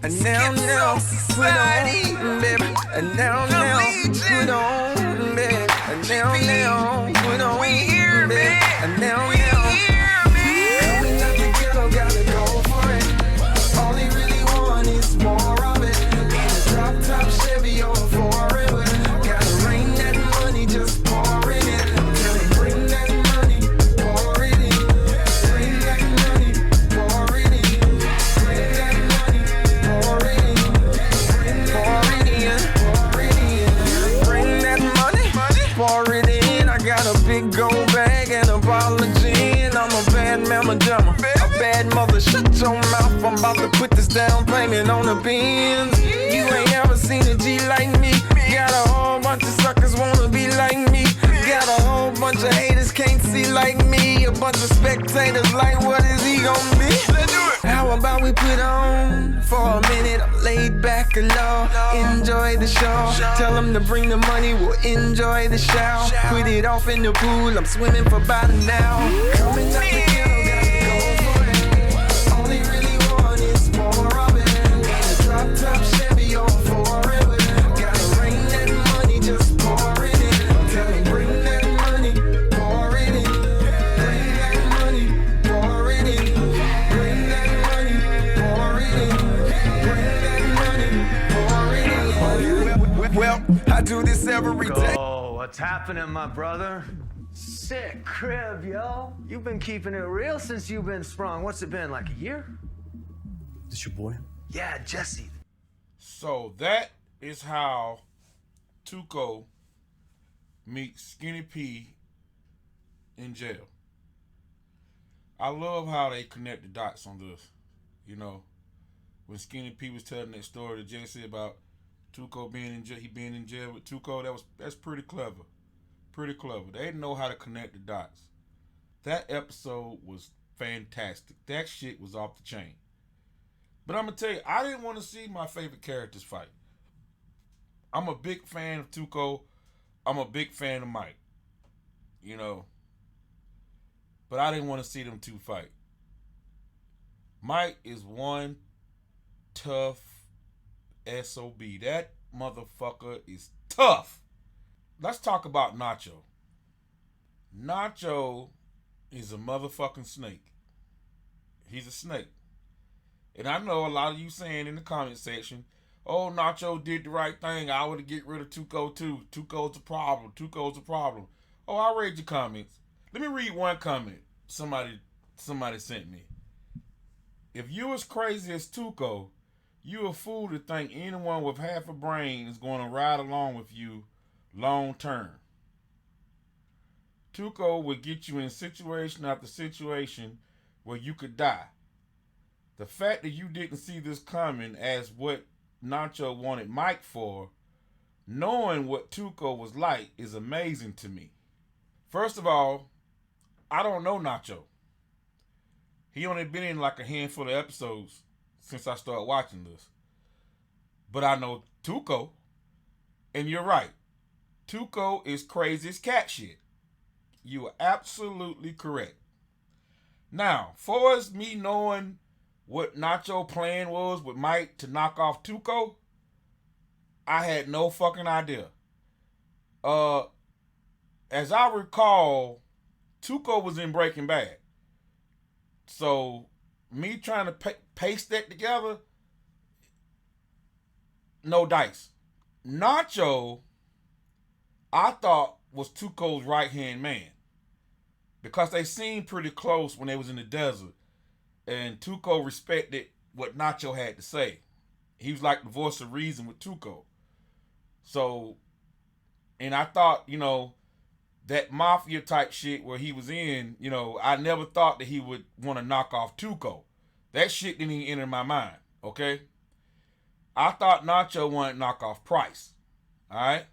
And now, put on, baby. And now, put on, baby. And now, put on, baby. And now, coming out the ghetto, gotta go for it. All they really want is more of it. In a drop top Chevy or forever. Gotta rain that money, just pour in it. Tell them bring that money, pour it in. Bring that money, pour it in. Bring that money, pour it in. Pour it in, pour it in. Bring that money, pour it in. I got a big gold bag and a bottle of gin. I'm a bad mama jamma, a bad mother. Shut your mouth, I'm about to put this down payment on the Benz. You ain't ever seen a G like me. Got a whole bunch of suckers wanna be like me. Got a whole bunch of haters can't see like me. A bunch of spectators like, what is he gonna be? How about we put on for a minute? I'm laid back and low, enjoy the show. Tell them to bring the money, we'll enjoy the shower. Put it off in the pool, I'm swimming for about an hour. Coming up the ghetto, gotta go for it. All they really want is more of it. In a drop top Chevy or forever. Gotta rain that money, just pour it in. Tell them bring that money, pour it in. Bring that money, pour it in. Bring that money, pour it in. Bring that money, pour it in. Well, I do this every day. Oh, what's happening, my brother? Sick crib, yo. You've been keeping it real since you've been sprung. What's it been, like a year? This your boy? Yeah, Jesse. So that is how Tuco meets Skinny P in jail. I love how they connect the dots on this. You know, when Skinny P was telling that story to Jesse about Tuco being in jail, he being in jail with Tuco, that's pretty clever. Pretty clever. They know how to connect the dots. That episode was fantastic. That shit was off the chain. But I'm going to tell you, I didn't want to see my favorite characters fight. I'm a big fan of Tuco. I'm a big fan of Mike. You know. But I didn't want to see them two fight. Mike is one tough SOB. That motherfucker is tough. Let's talk about Nacho. Nacho is a motherfucking snake. He's a snake. And I know a lot of you saying in the comment section, oh, Nacho did the right thing. I would get rid of Tuco too. Tuco's a problem. Tuco's a problem. Oh, I read your comments. Let me read one comment somebody sent me. If you as crazy as Tuco, you a fool to think anyone with half a brain is going to ride along with you long term. Tuco would get you in situation after situation where you could die. The fact that you didn't see this coming as what Nacho wanted Mike for, knowing what Tuco was like, is amazing to me. First of all, I don't know Nacho. He only been in like a handful of episodes since I started watching this. But I know Tuco, and you're right. Tuco is crazy as cat shit. You are absolutely correct. Now, far as me knowing what Nacho plan was with Mike to knock off Tuco, I had no fucking idea. As I recall, Tuco was in Breaking Bad. So, me trying to paste that together, no dice. Nacho, I thought, was Tuco's right-hand man. Because they seemed pretty close when they was in the desert. And Tuco respected what Nacho had to say. He was like the voice of reason with Tuco. So, and I thought, you know, that mafia type shit where he was in, you know, I never thought that he would want to knock off Tuco. That shit didn't even enter my mind, okay? I thought Nacho wanted to knock off Price, all right?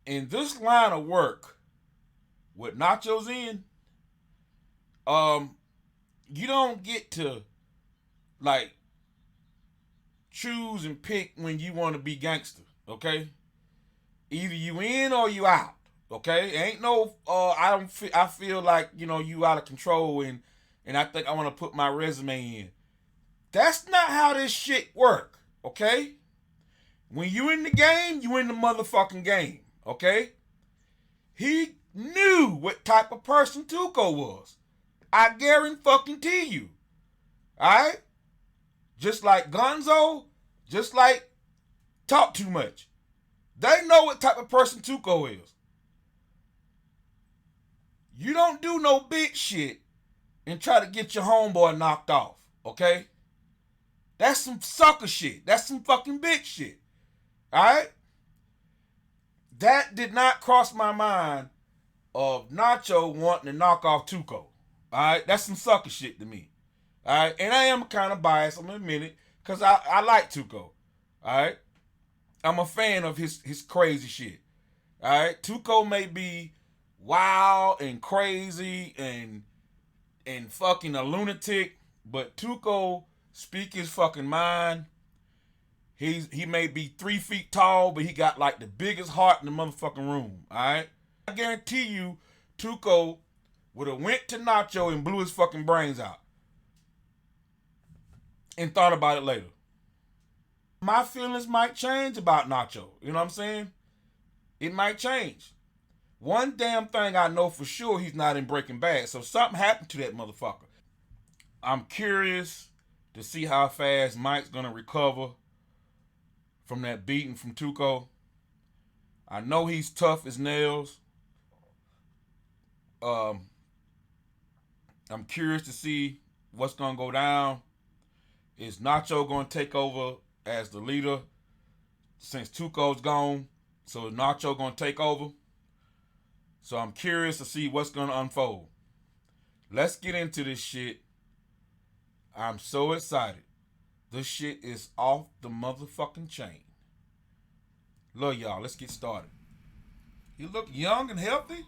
In this line of work, with Nacho's in, you don't get to, like, choose and pick when you want to be gangster, okay? Either you in or you out, okay? Ain't no, I feel like, you know, you out of control and I think I want to put my resume in. That's not how this shit work. Okay? When you in the game, you in the motherfucking game. Okay? He knew what type of person Tuco was. I guarantee you. Alright? Just like Gonzo, just like Talk Too Much. They know what type of person Tuco is. You don't do no big shit and try to get your homeboy knocked off, okay? That's some sucker shit. That's some fucking bitch shit. Alright? That did not cross my mind of Nacho wanting to knock off Tuco. Alright? That's some sucker shit to me. Alright? And I am kind of biased, I'm gonna admit it, because I like Tuco. Alright? I'm a fan of his crazy shit. Alright? Tuco may be wild and crazy and fucking a lunatic, but Tuco speak his fucking mind. He may be 3 feet tall, but he got like the biggest heart in the motherfucking room. Alright? I guarantee you, Tuco would have went to Nacho and blew his fucking brains out. And thought about it later. My feelings might change about Nacho. You know what I'm saying? It might change. One damn thing I know for sure, he's not in Breaking Bad. So something happened to that motherfucker. I'm curious to see how fast Mike's gonna recover from that beating from Tuco. I know he's tough as nails. I'm curious to see what's gonna go down. Is Nacho gonna take over as the leader since Tuco's gone? So is Nacho gonna take over? So I'm curious to see what's gonna unfold. Let's get into this shit. I'm so excited. This shit is off the motherfucking chain. Love y'all. Let's get started. You look young and healthy.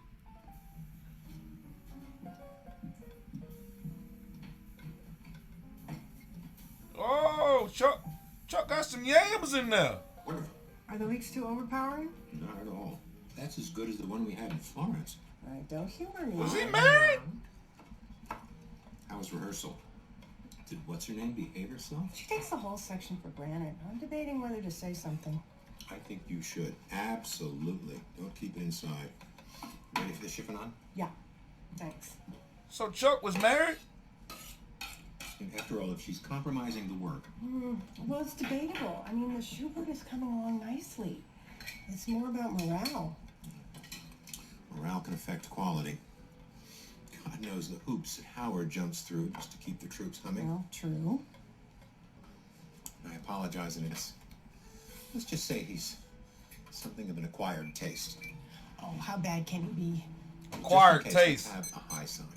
Oh, Chuck got some yams in there. Wonderful. Are the leaks too overpowering? Not at all. That's as good as the one we had in Florence. All right, don't humor me. Was he married? How was rehearsal? Did what's-her-name behave herself? She takes the whole section for granted. I'm debating whether to say something. I think you should. Absolutely. Don't keep it inside. Ready for the chiffon? Yeah, thanks. So Chuck was married? And after all, if she's compromising the work... Well, it's debatable. I mean, the Schubert is coming along nicely. It's more about morale. Morale can affect quality. God knows the hoops that Howard jumps through just to keep the troops humming. Well, true. I apologize in this. Let's just say he's something of an acquired taste. Oh, how bad can he be? Acquired Just in case taste. we have a high sign.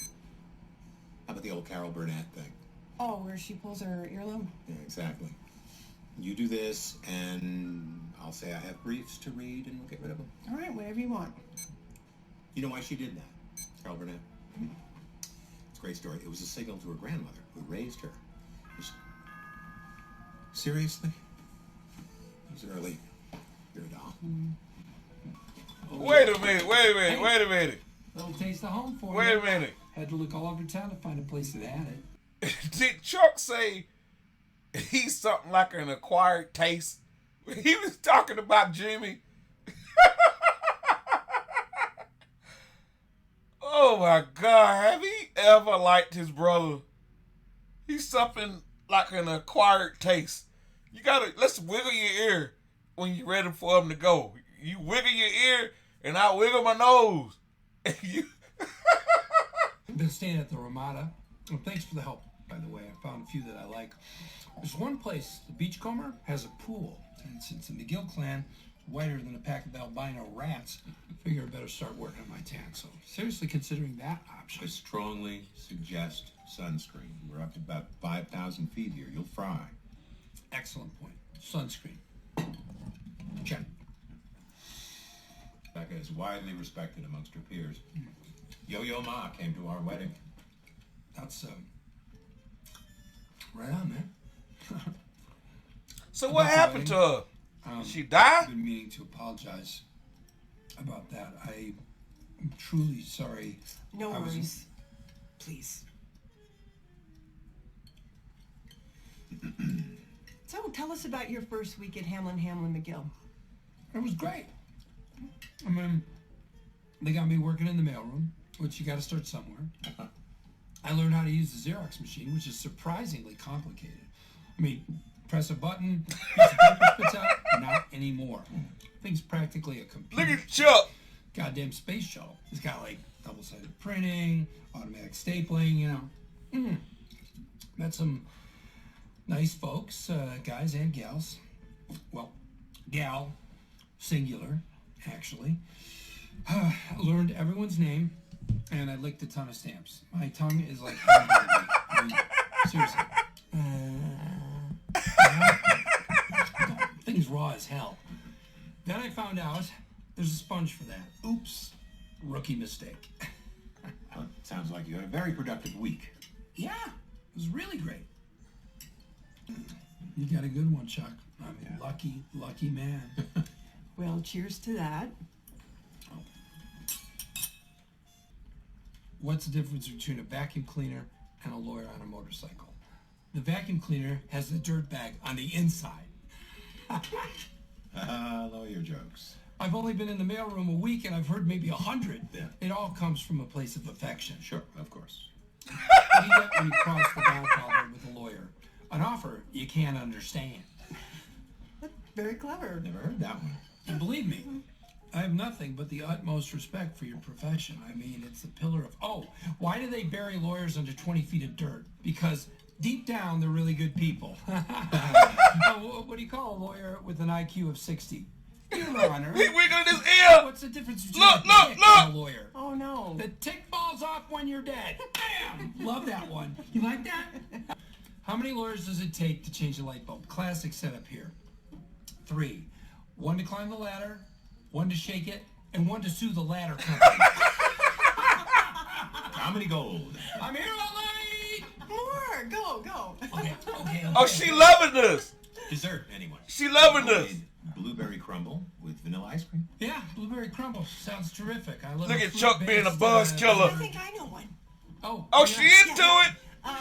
How about the old Carol Burnett thing? Oh, where she pulls her earlobe? Yeah, exactly. You do this, and I'll say I have briefs to read, and we'll get rid of them. All right, whatever you want. You know why she did that, Carol Burnett? It's a great story. It was a signal to her grandmother, who raised her. Seriously? It was early. You're a doll. Wait a minute. Little taste of home for Wait you. a minute. Had to look all over town to find a place that had it. Did Chuck say he's something like an acquired taste? He was talking about Jimmy. Oh my God, have he ever liked his brother? He's something like an acquired taste. Let's wiggle your ear when you're ready for him to go. You wiggle your ear and I wiggle my nose. And you... I've been staying at the Ramada. And thanks for the help, by the way. I found a few that I like. There's one place, the Beachcomber, has a pool. And since the McGill clan is whiter than a pack of albino rats, I figure I better start working on my tan. So seriously considering that option. I strongly suggest sunscreen. We're up to about 5,000 feet here. You'll fry. Excellent point. Sunscreen. Check. Becca is widely respected amongst her peers. Yo-Yo Ma came to our wedding. That's, right on, man. So what About the happened to wedding? her? Um, She I've died? been meaning to apologize about that. I'm truly sorry. No I was- worries. Please. So, tell us about your first week at Hamlin McGill. It was great. I mean, they got me working in the mailroom, which you got to start somewhere. I learned how to use the Xerox machine, which is surprisingly complicated. I mean, press a button, piece of paper spits out. Not anymore. Thing's practically a computer. Look at Chuck. Goddamn space shuttle. It's got like double-sided printing, automatic stapling, you know. Met some nice folks, guys and gals. Well, gal, singular, actually. Learned everyone's name, and I licked a ton of stamps. My tongue is like, I mean, seriously. Thing's raw as hell. Then I found out there's a sponge for that. Oops, rookie mistake. Well, it sounds like you had a very productive week. Yeah, it was really great. You got a good one, Chuck. I'm a lucky man. Well, cheers to that. What's the difference between a vacuum cleaner and a lawyer on a motorcycle? The vacuum cleaner has the dirt bag on the inside. Lawyer jokes. I've only been in the mailroom a week and I've heard maybe 100. Yeah. It all comes from a place of affection. Sure, of course. What do you get when you cross the bow collar with a lawyer? An offer you can't understand. Very clever. Never heard that one. And believe me, I have nothing but the utmost respect for your profession. I mean, it's the pillar of... Oh, why do they bury lawyers under 20 feet of dirt? Because deep down, they're really good people. What do you call a lawyer with an IQ of 60? Your Honor. He wiggling his ear. What's the difference between Look, a look, tick look. and a lawyer? Oh, no. The tick falls off when you're dead. Bam! Love that one. You like that? How many lawyers does it take to change a light bulb? Classic setup here. 3. 1 to climb the ladder, 1 to shake it, and 1 to sue the ladder company. Comedy gold. I'm here all night! More. Go. Okay. Oh, she loving this. Dessert, anyone? She loving this. Homemade Blueberry crumble with vanilla ice cream. Yeah, blueberry crumble. Sounds terrific. I love Look a at Chuck being a fruit-based, buzz killer. I think I know one. Oh, Oh, yeah. she into it.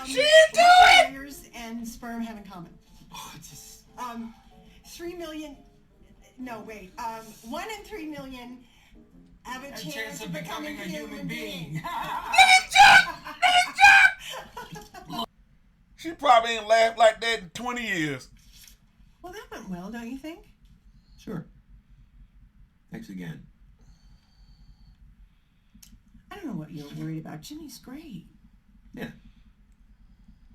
She into What it. lawyers and sperm have in common? Oh, it's just... 3 million. No, wait. 1 in 3 million have a chance of becoming a human being. She probably ain't laughed like that in 20 years. Well, that went well, don't you think? Sure. Thanks again. I don't know what you're worried about. Jimmy's great. Yeah.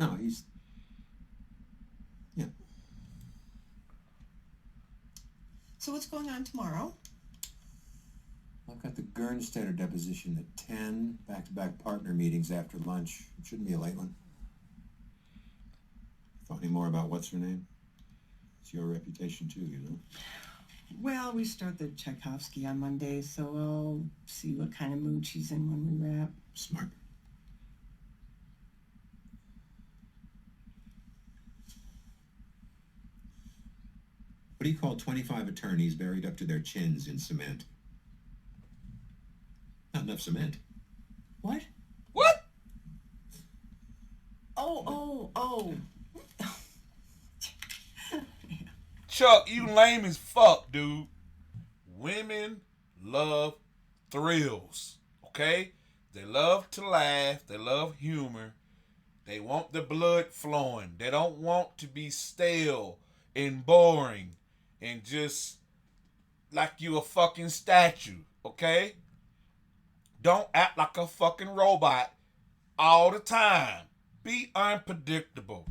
No, he's... Yeah. So what's going on tomorrow? I've got the Gernstetter deposition at 10, back-to-back partner meetings after lunch. It shouldn't be a late one. Thought any more about what's her name? It's your reputation too, you know? Well, we start the Tchaikovsky on Monday, so I'll see what kind of mood she's in when we wrap. Smart. What do you call 25 attorneys buried up to their chins in cement? Not enough cement. What? What? Oh. Chuck, you lame as fuck, dude. Women love thrills, okay? They love to laugh. They love humor. They want the blood flowing. They don't want to be stale and boring and just like you a fucking statue, okay? Don't act like a fucking robot all the time. Be unpredictable.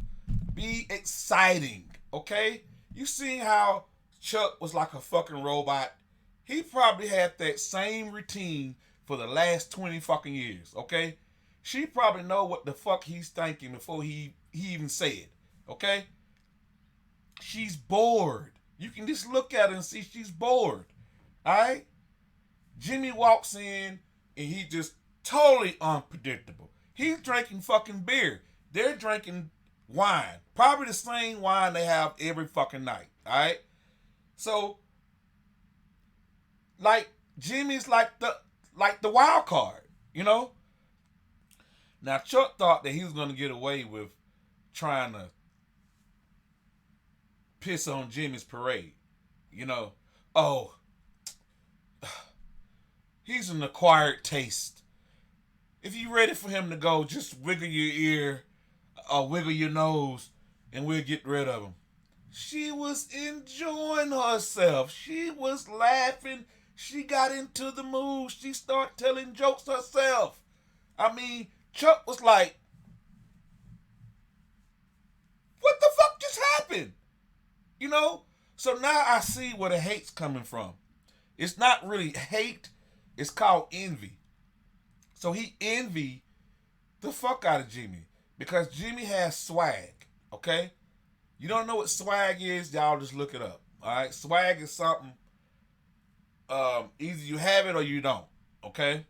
Be exciting, okay? You seen how Chuck was like a fucking robot? He probably had that same routine for the last 20 fucking years, okay? She probably know what the fuck he's thinking before he even said, okay? She's bored. You can just look at her and see she's bored, all right? Jimmy walks in and he just totally unpredictable. He's drinking fucking beer. They're drinking wine. Probably the same wine they have every fucking night, all right? So, like, Jimmy's like the wild card, you know? Now, Chuck thought that he was going to get away with trying to piss on Jimmy's parade. You know, oh, he's an acquired taste. If you're ready for him to go, just wiggle your ear or wiggle your nose and we'll get rid of him. She was enjoying herself. She was laughing. She got into the mood. She started telling jokes herself. I mean, Chuck was like, what the fuck just happened? You know? So now I see where the hate's coming from. It's not really hate. It's called envy. So he envied the fuck out of Jimmy because Jimmy has swag, okay? You don't know what swag is, y'all just look it up, all right? Swag is something, either you have it or you don't, okay?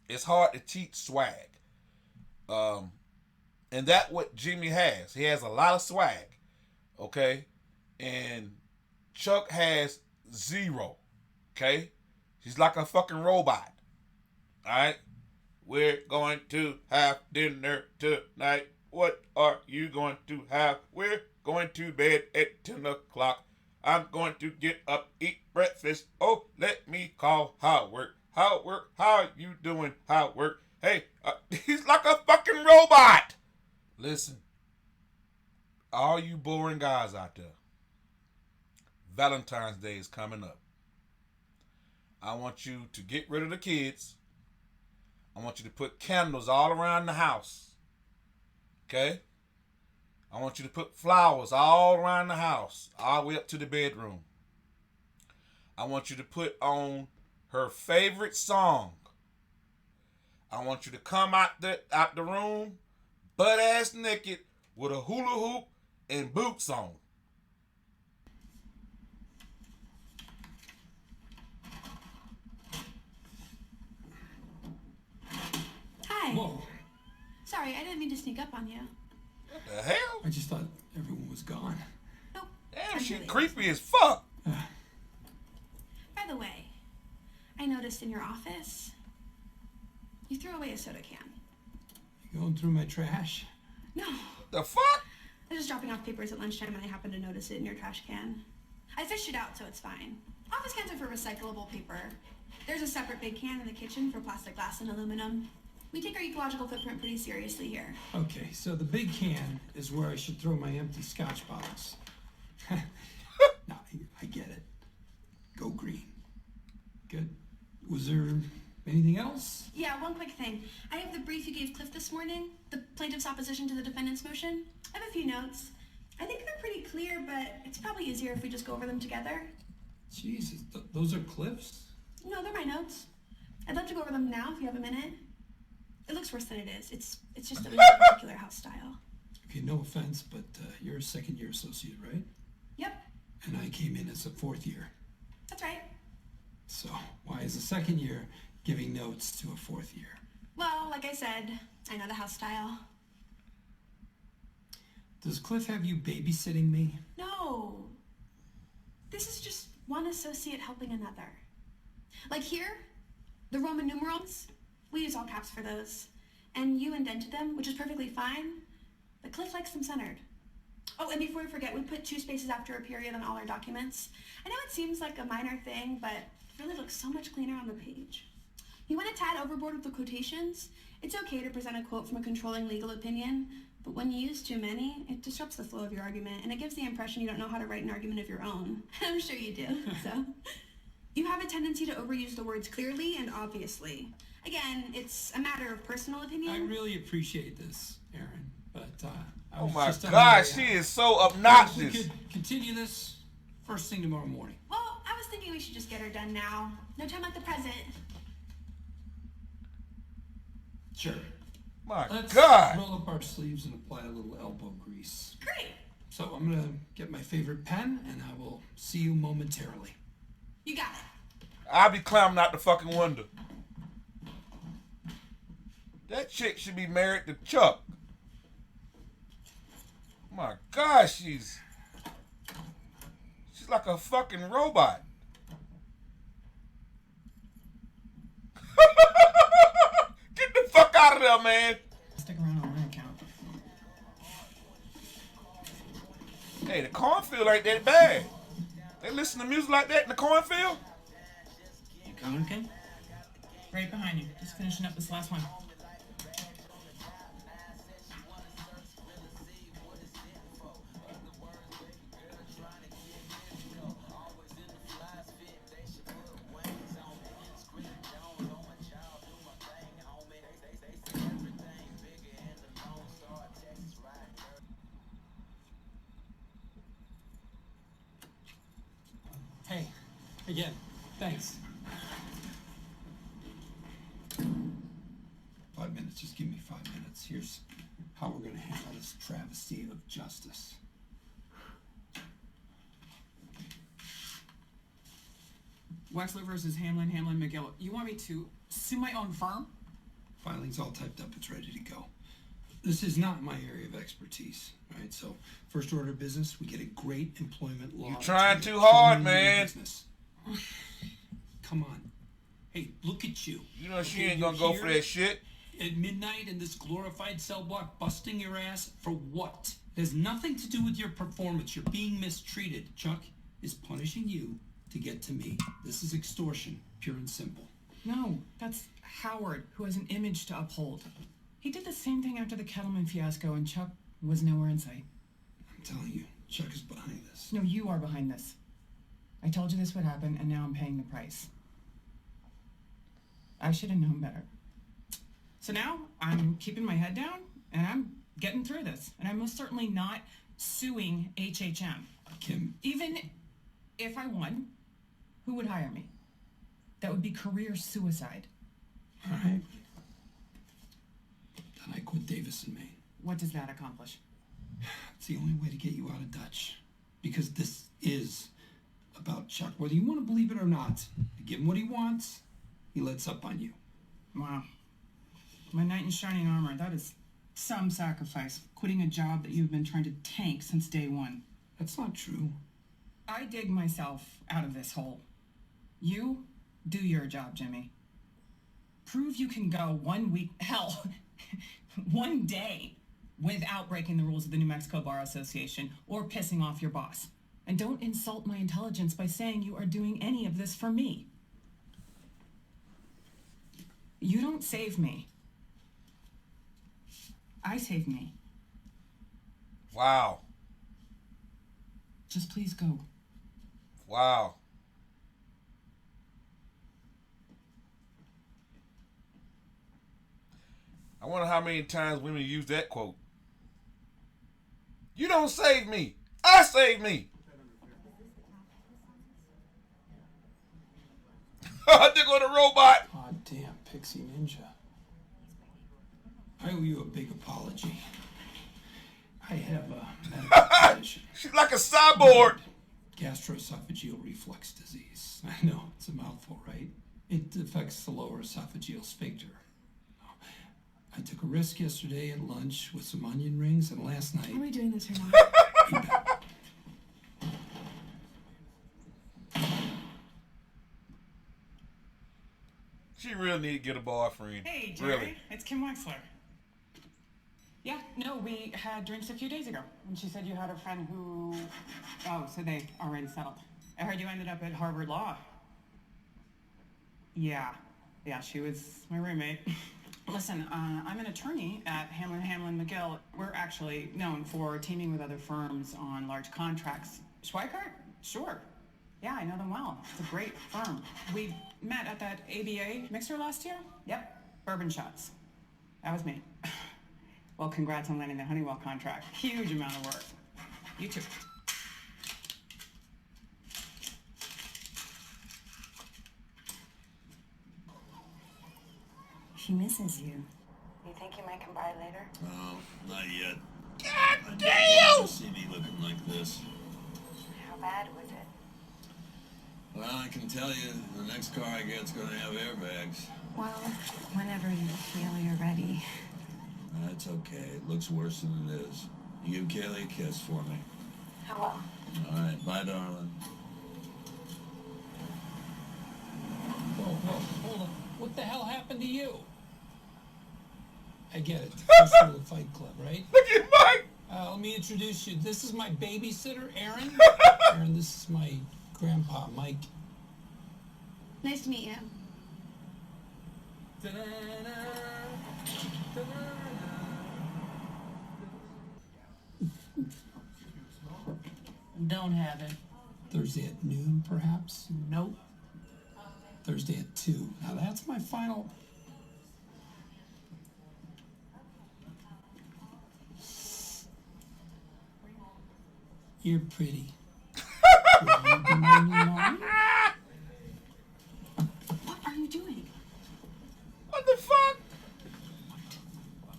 It's hard to teach swag. And that's what Jimmy has. He has a lot of swag, okay? And Chuck has zero, okay? He's like a fucking robot, all right? We're going to have dinner tonight. What are you going to have? We're going to bed at 10 o'clock. I'm going to get up, eat breakfast. Oh, let me call Howard. Howard, how you doing, Howard? Hey, he's like a fucking robot. Listen, all you boring guys out there, Valentine's Day is coming up. I want you to get rid of the kids. I want you to put candles all around the house. Okay? I want you to put flowers all around the house, all the way up to the bedroom. I want you to put on her favorite song. I want you to come out the room, butt-ass naked, with a hula hoop and boots on. Hi. Whoa. Sorry, I didn't mean to sneak up on you. What the hell? I just thought everyone was gone. Nope. Damn, I'm she really- creepy as fuck. By the way, I noticed in your office, you threw away a soda can. You going through my trash? No. The fuck? I was just dropping off papers at lunchtime and I happened to notice it in your trash can. I fished it out, so it's fine. Office cans are for recyclable paper. There's a separate big can in the kitchen for plastic, glass, and aluminum. We take our ecological footprint pretty seriously here. Okay, so the big can is where I should throw my empty scotch bottles. No, I get it. Go green. Good. Was there anything else? Yeah, one quick thing. I have the brief you gave Cliff this morning, the plaintiff's opposition to the defendant's motion. I have a few notes. I think they're pretty clear, but it's probably easier if we just go over them together. Jesus, those are Cliff's? No, they're my notes. I'd love to go over them now if you have a minute. It looks worse than it is. It's just that we have a particular house style. Okay, no offense, but you're a second-year associate, right? Yep, And I came in as a fourth year. that's right. So why is a second year giving notes to a fourth year? Well, like I said, I know the house style. Does Cliff have you babysitting me? No. This is just one associate helping another. Like here, the Roman numerals, we use all caps for those. And you indented them, which is perfectly fine, but Cliff likes them centered. Oh, and before we forget, we put 2 spaces after a period on all our documents. I know it seems like a minor thing, but it really looks so much cleaner on the page. You went a tad overboard with the quotations. It's okay to present a quote from a controlling legal opinion, but when you use too many, it disrupts the flow of your argument, and it gives the impression you don't know how to write an argument of your own. I'm sure you do, so. You have a tendency to overuse the words clearly and obviously. Again, it's a matter of personal opinion. I really appreciate this, Aaron, but I Oh was my just on God, my she way out. is so We obnoxious. could continue this first thing tomorrow morning. Well, I was thinking we should just get her done now. No time like the present. Sure. My Let's God. roll up our sleeves and apply a little elbow grease. Great. So I'm gonna get my favorite pen and I will see you momentarily. You got it. I'll be climbing out the fucking window. That chick should be married to Chuck. My God, she's like a fucking robot. Get the fuck out of there, man. Stick around on my account. Hey, the cornfield ain't that bad. They listen to music like that in the cornfield? You coming, Ken? Right behind you. Just finishing up this last one. Hey, again, thanks. 5 minutes, just give me 5 minutes. Here's how we're gonna handle this travesty of justice. Wexler versus Hamlin, McGill. You want me to sue my own firm? Filing's all typed up, it's ready to go. This is not my area of expertise, right? So, first order of business, we get a great employment law. You trying too hard, man. Business. Come on. Hey, look at you. You know she ain't gonna go for that shit. At midnight in this glorified cell block, busting your ass for what? It has nothing to do with your performance. You're being mistreated. Chuck is punishing you to get to me. This is extortion, pure and simple. No, that's Howard, who has an image to uphold. He did the same thing after the Kettleman fiasco, and Chuck was nowhere in sight. I'm telling you, Chuck is behind this. No, you are behind this. I told you this would happen, and now I'm paying the price. I should have known better. So now I'm keeping my head down, and I'm getting through this. And I'm most certainly not suing HHM. Kim. Even if I won, who would hire me? That would be career suicide. All right. Then I quit Davis and Maine. What does that accomplish? It's the only way to get you out of Dutch. Because this is about Chuck. Whether you want to believe it or not, you give him what he wants, he lets up on you. Wow. My knight in shining armor, that is some sacrifice. Quitting a job that you've been trying to tank since day one. That's not true. I dig myself out of this hole. You do your job, Jimmy. Prove you can go 1 week, hell, 1 day without breaking the rules of the New Mexico Bar Association or pissing off your boss. And don't insult my intelligence by saying you are doing any of this for me. You don't save me. I save me. Wow. Just please go. Wow. I wonder how many times women use that quote. You don't save me. I save me. They're going to robot. Aw, damn, Pixie Ninja. I owe you a big apology. I have a medical condition. She's like a cyborg. Gastroesophageal reflux disease. I know, it's a mouthful, right? It affects the lower esophageal sphincter. I took a risk yesterday at lunch with some onion rings, and last night... Are we doing this or not? You bet. She really need to get a boyfriend. Hey, Jerry. Really. It's Kim Wexler. Yeah, no, we had drinks a few days ago, and she said you had a friend who... Oh, so they already settled. I heard you ended up at Harvard Law. Yeah, she was my roommate. Listen, I'm an attorney at Hamlin McGill. We're actually known for teaming with other firms on large contracts. Schweikart? Sure. Yeah, I know them well. It's a great firm. We met at that ABA mixer last year. Yep, bourbon shots. That was me. Well, congrats on landing the Honeywell contract. Huge amount of work. You too. She misses you. You think you might come by later? Oh, not yet. God damn! To see me looking like this. How bad was it? Well, I can tell you, the next car I get's gonna have airbags. Well, whenever you feel you're ready. That's okay. It looks worse than it is. You give Kaylee a kiss for me. How well? All right, bye, darling. Whoa, hold on. What the hell happened to you? I get it. First rule of Fight Club, right? Look at Mike. Let me introduce you. This is my babysitter, Aaron. Aaron, this is my grandpa, Mike. Nice to meet you. Don't have it. Thursday at noon, perhaps? Nope. Thursday at 2. Now that's my final. You're pretty. Will you be my new mommy? What are you doing? What the fuck?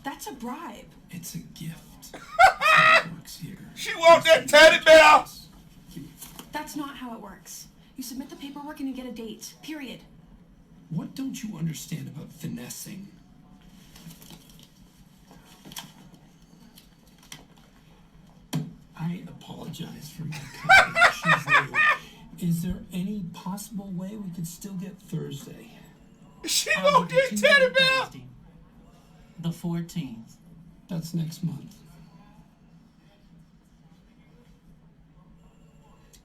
That's a bribe. It's a gift. It works here. She want that teddy bear. That's not how it works. You submit the paperwork and you get a date. Period. What don't you understand about finessing? I apologize for my comment. She's new. Is there any possible way we could still get Thursday? She want that teddy bear. The 14th. That's next month.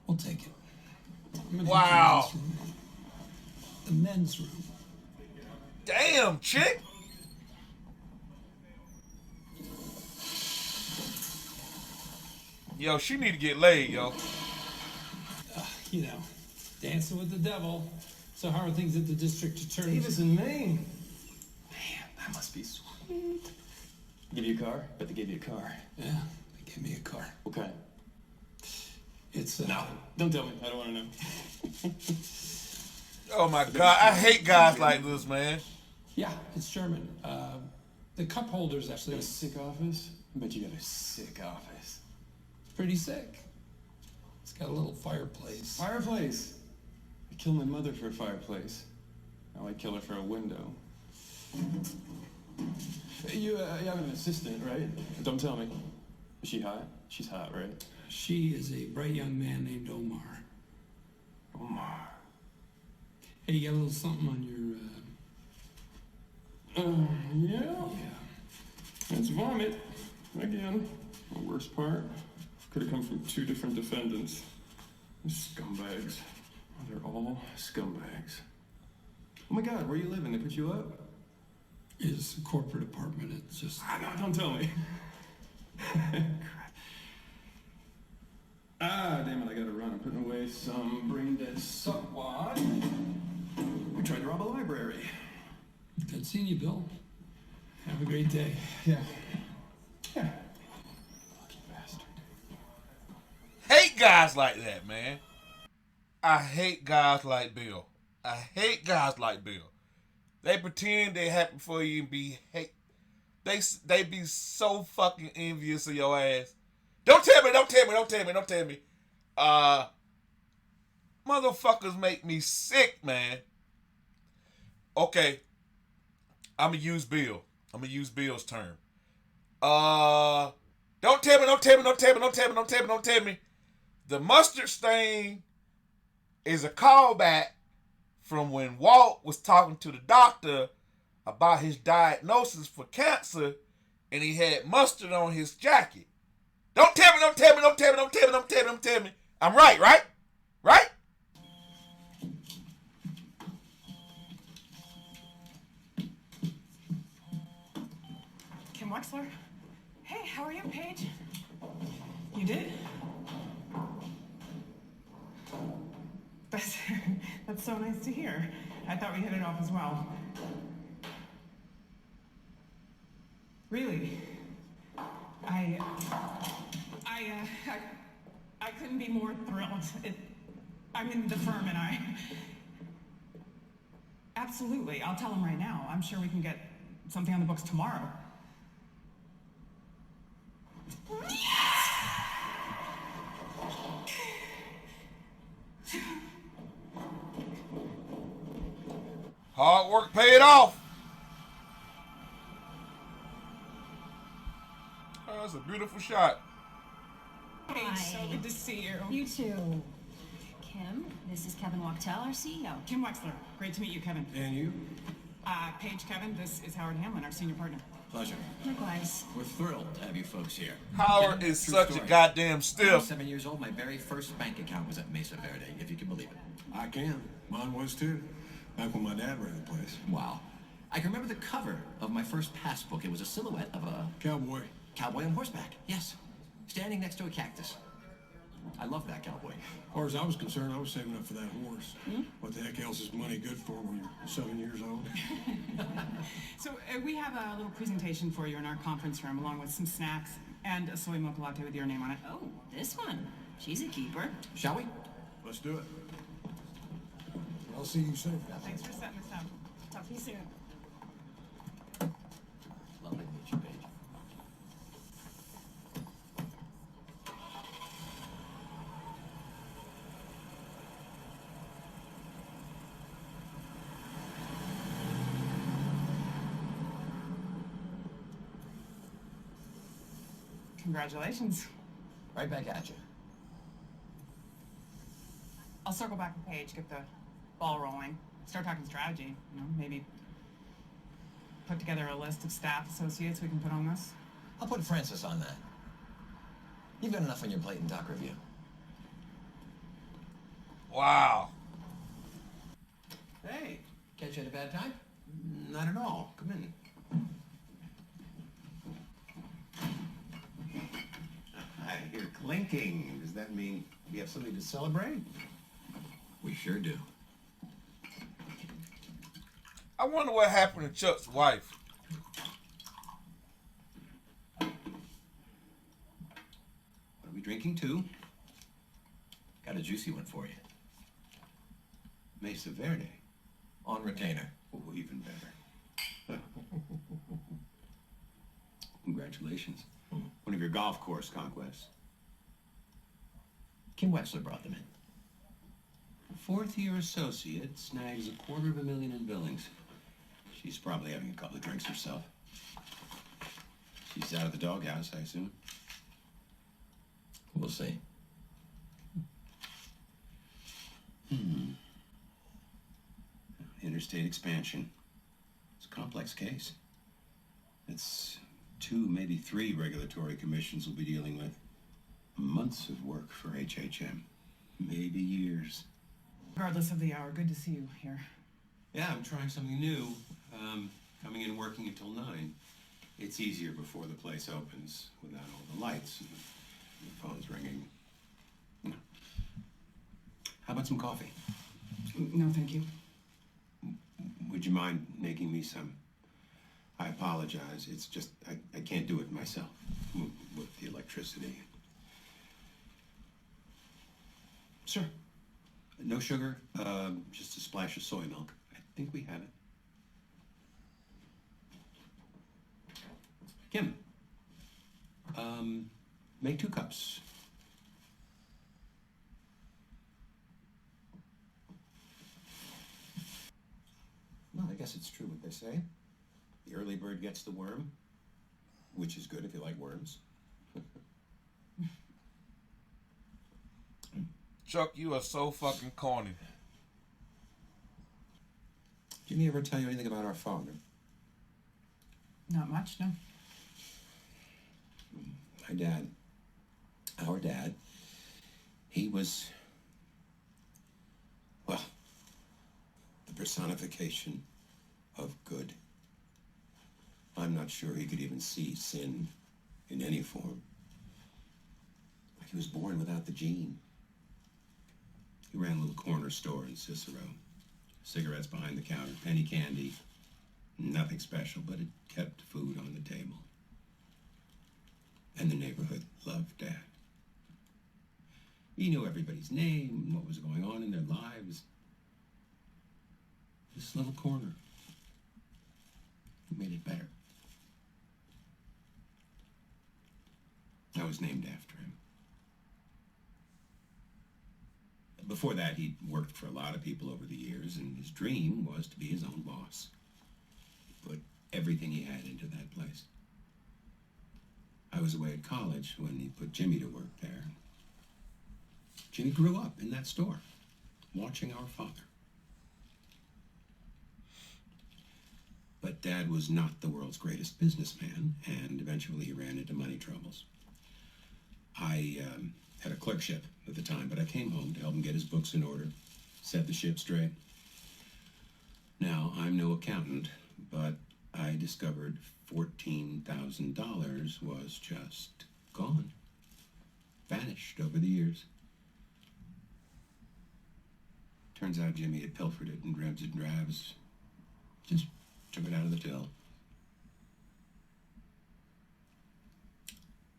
We'll take it. I'm gonna Wow. take you to this room. The men's room. Damn, chick. Yo, she need to get laid, yo. You know, dancing with the devil. So how are things at the district attorney's? Davis in Maine. Man, that must be sweet. Give you a car? Bet they gave you a car. Yeah, they gave me a car. What kind? It's No, don't tell me. I don't want to know. Oh my God, I hate guys like this, man. Yeah, it's German. The cup holders actually A sick office? I bet you got a sick office. pretty sick. It's got a little fireplace. Fireplace. I killed my mother for a fireplace. Now I kill her for a window. You have an assistant, right? Don't tell me. Is she hot? She's hot, right? She is a bright young man named Omar. Omar. Hey, you got a little something on your, Yeah. yeah. It's vomit. Again. The worst part. Could have come from 2 different defendants. Scumbags. They're all scumbags. Oh my God, where you living? They put you up? It's a corporate apartment. It's just. No, don't tell me. Damn it, I gotta run. I'm putting away some brain-dead suckwad. We tried to rob a library. Good seeing you, Bill. Have a great day. Yeah. Yeah. Lucky bastard. Hate guys like that, man. I hate guys like Bill. I hate guys like Bill. They pretend they happy for you and be hate. They be so fucking envious of your ass. Don't tell me. Motherfuckers make me sick, man. Okay. I'm gonna use Bill. I'm gonna use Bill's term. Don't tell me. The mustard stain is a callback from when Walt was talking to the doctor about his diagnosis for cancer and he had mustard on his jacket. Don't tell me. I'm right? Right? Kim Wexler? Hey, how are you, Paige? You did? That's so nice to hear. I thought we hit it off as well. Really? I couldn't be more thrilled. I mean, the firm and I. Absolutely. I'll tell him right now. I'm sure we can get something on the books tomorrow. Hard work paid off. Oh, that's a beautiful shot. Hey, so good to see you. You too. Kim, this is Kevin Wachtel, our CEO. Kim Wexler. Great to meet you, Kevin. And you? Paige, Kevin, this is Howard Hamlin, our senior partner. Pleasure. Likewise. We're thrilled to have you folks here. Howard Ken, is true such story. a goddamn When I was stiff. 7 years old, my very first bank account was at Mesa Verde, if you can believe it. I can. Mine was too. Back when my dad ran the place. Wow. I can remember the cover of my first passbook. It was a silhouette of a Cowboy. cowboy on horseback. Yes. Standing next to a cactus. I love that cowboy. As far as I was concerned, I was saving up for that horse. What the heck else is money good for when you're 7 years old? So we have a little presentation for you in our conference room, along with some snacks and a soy mocha latte with your name on it. Oh, this one. She's a keeper. Shall we? Let's do it. I'll see you soon. Thanks for setting this up. Talk to you soon. Lovely to meet you, Paige. Congratulations. Right back at you. I'll circle back with Paige, get the ball rolling, start talking strategy, maybe put together a list of staff associates we can put on this. I'll put Francis on that. You've got enough on your plate in doc review. Wow. Hey, catch you at a bad time? Not at all. Come in. I hear clinking. Does that mean we have something to celebrate? We sure do. I wonder what happened to Chuck's wife. What are we drinking too? Got a juicy one for you. Mesa Verde. On retainer. Oh, even better. Congratulations. One of your golf course conquests. Kim Wexler brought them in. Fourth-year associate snags $250,000 in billings. She's probably having a couple of drinks herself. She's out of the doghouse, I assume. We'll see. Interstate expansion. It's a complex case. It's 2, maybe 3 regulatory commissions we'll be dealing with. Months of work for HHM. Maybe years. Regardless of the hour, good to see you here. Yeah, I'm trying something new. Coming in working until 9. It's easier before the place opens, without all the lights and the phones ringing. How about some coffee? No, thank you. Would you mind making me some? I apologize. It's just, I can't do it myself with the electricity. Sure. No sugar, just a splash of soy milk. I think we have it. Kim, make 2 cups. Well, I guess it's true what they say. The early bird gets the worm, which is good if you like worms. Chuck, you are so fucking corny. Jimmy ever tell you anything about our father? Not much, no. My dad, our dad, he was, well, the personification of good. I'm not sure he could even see sin in any form. Like he was born without the gene. He ran a little corner store in Cicero. Cigarettes behind the counter, penny candy. Nothing special, but it kept food on the table. And the neighborhood loved Dad. He knew everybody's name and what was going on in their lives. This little corner. He made it better. I was named after him. Before that, he'd worked for a lot of people over the years, and his dream was to be his own boss. He put everything he had into that place. I was away at college when he put Jimmy to work there. Jimmy grew up in that store, watching our father. But Dad was not the world's greatest businessman, and eventually he ran into money troubles. I had a clerkship at the time, but I came home to help him get his books in order, set the ship straight. Now, I'm no accountant, but I discovered $14,000 was just gone, vanished over the years. Turns out Jimmy had pilfered it in dribs and drabs, just took it out of the till.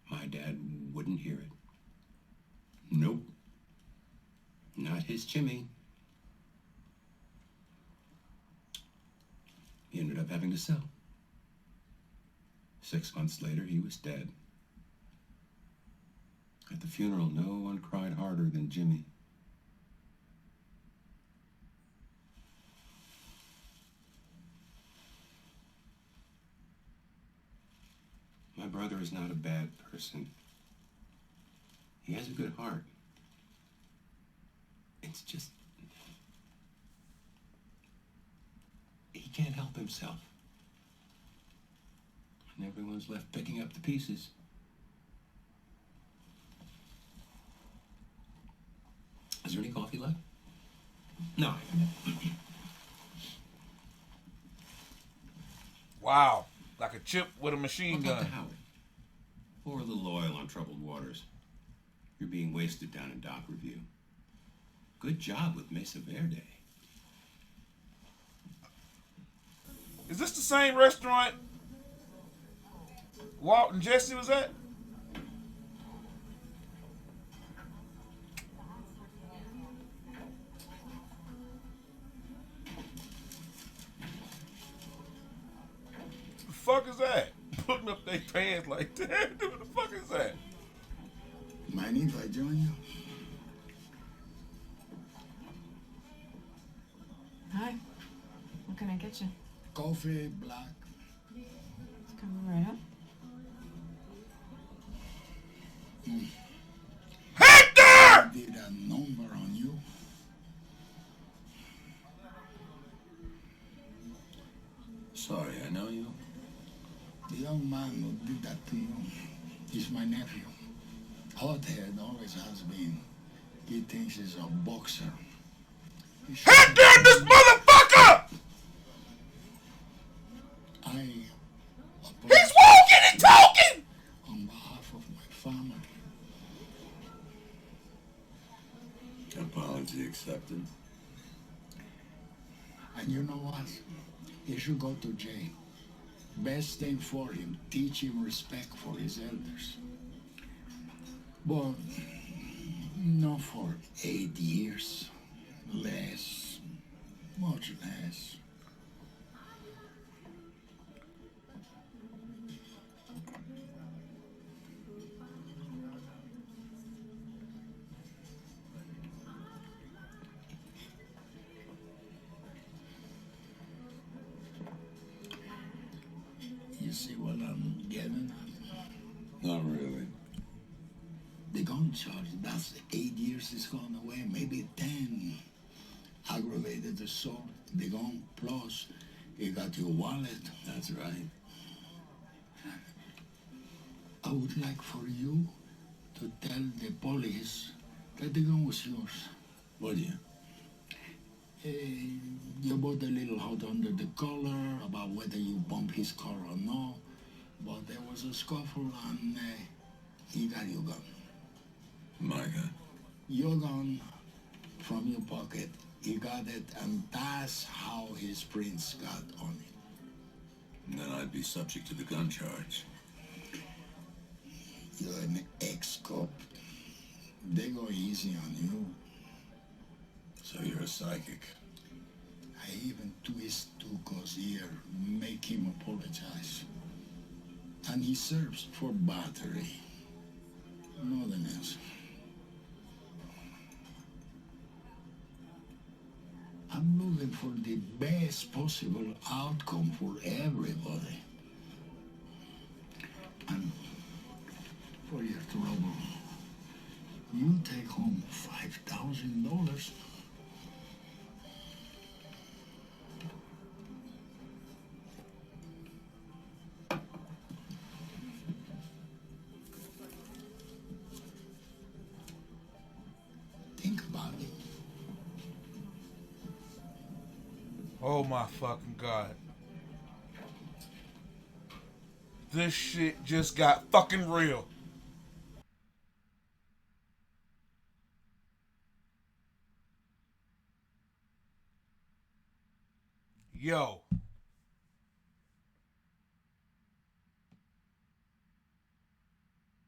My dad wouldn't hear it. Nope. Not his Jimmy. He ended up having to sell. 6 months later, he was dead. At the funeral, no one cried harder than Jimmy. My brother is not a bad person. He has a good heart. It's just... he can't help himself. And everyone's left picking up the pieces. Is there any coffee left? No. Wow. Like a chip with a machine Look up gun. to Howard. Pour a little oil on troubled waters. You're being wasted down in Doc Review. Good job with Mesa Verde. Is this the same restaurant Walt and Jesse was at? The fuck is that? Putting up their pants like that. What the fuck is that? Mind if I join you? Hi. What can I get you? Coffee, black. It's coming right up. I did a number on you. Sorry, I know you. The young man who did that to you is my nephew. Hothead always has been. He thinks he's a boxer. Head down this motherfucker! He's walking and talking! On behalf of my family. Apology accepted. And you know what? He should go to jail. Best thing for him, teach him respect for his elders. But not for 8 years. Less. Much less. You see what I'm getting at? Not really. The gun charge, that's 8 years is gone away, maybe 10. Aggravated assault, the gun plus, you got your wallet. That's right. I would like for you to tell the police that the gun was yours. Would you? You bought a little hot under the collar about whether you bumped his car or not, but there was a scuffle and he got your gun. My gun. Your gun from your pocket, he got it, and that's how his prints got on it. And then I'd be subject to the gun charge. You're an ex-cop. They go easy on you. So you're a psychic. I even twist Tuco's ear, make him apologize. And he serves for battery. Nothing else. I'm looking for the best possible outcome for everybody. And for your trouble, you take home $5,000. Oh my fucking God. This shit just got fucking real. Yo.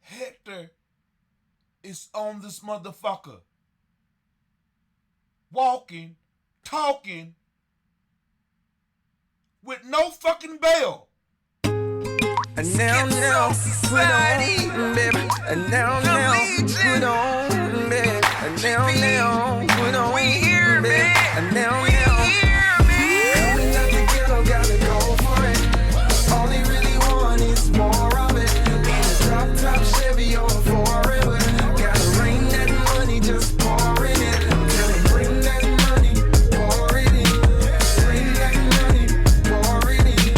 Hector is on this motherfucker. Walking, talking, with no fucking bail. And now, put on, baby. And now, put on, baby. And now, put on, baby. And now, coming out the ghetto, gotta go for it. All they really want is more of it. In a drop top Chevy or forever. Gotta rain that money, just pour in it. Gotta bring that money, pour it in. Bring that money, pour it in.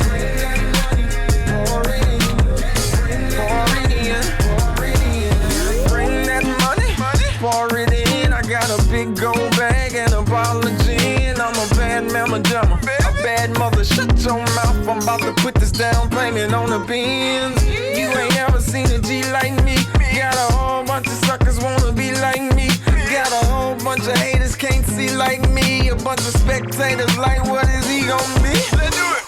Bring that money, pour it in. Pour it in, pour it in. Bring that money, pour it in. I got a big gold bag and a bottle of gin. I'm a bad mama dummer, a bad mother. Shut your mouth, I'm about to put this down payment on the Benz. You ain't ever seen a G like me. Got a whole bunch of suckers wanna be like me. Got a whole bunch of haters can't see like me. A bunch of spectators like, what is he gonna be?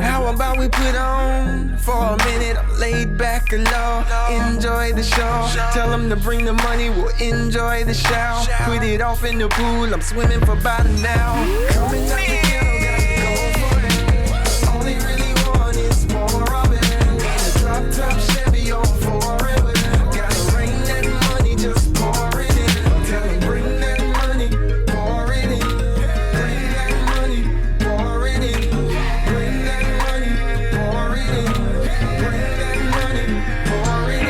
How about we put on for a minute? I'm laid back and low, enjoy the show. Tell them to bring the money, we'll enjoy the shower. Put it off in the pool, I'm swimming for about an hour. Coming up the ghetto, gotta go for it. All they really want is more of it. In a drop top Chevy or forever. Gotta rain that money, just pour it in. Tell them bring that money, pour it in. Bring that money, pour it in. Bring that money, pour it in. Bring that money, pour it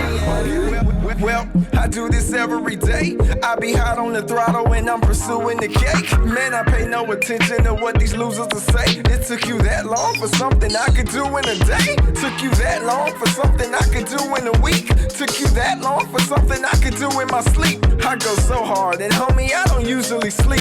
in. Well, I do this every day. I be hot on the throttle when I'm pursuing the cake. Man, I pay no attention to what these losers will say. It took you that long for something I could do in a day. Took you that long for something I could do in a week. Took you that long for something I could do in my sleep. I go so hard, and homie, I don't usually sleep.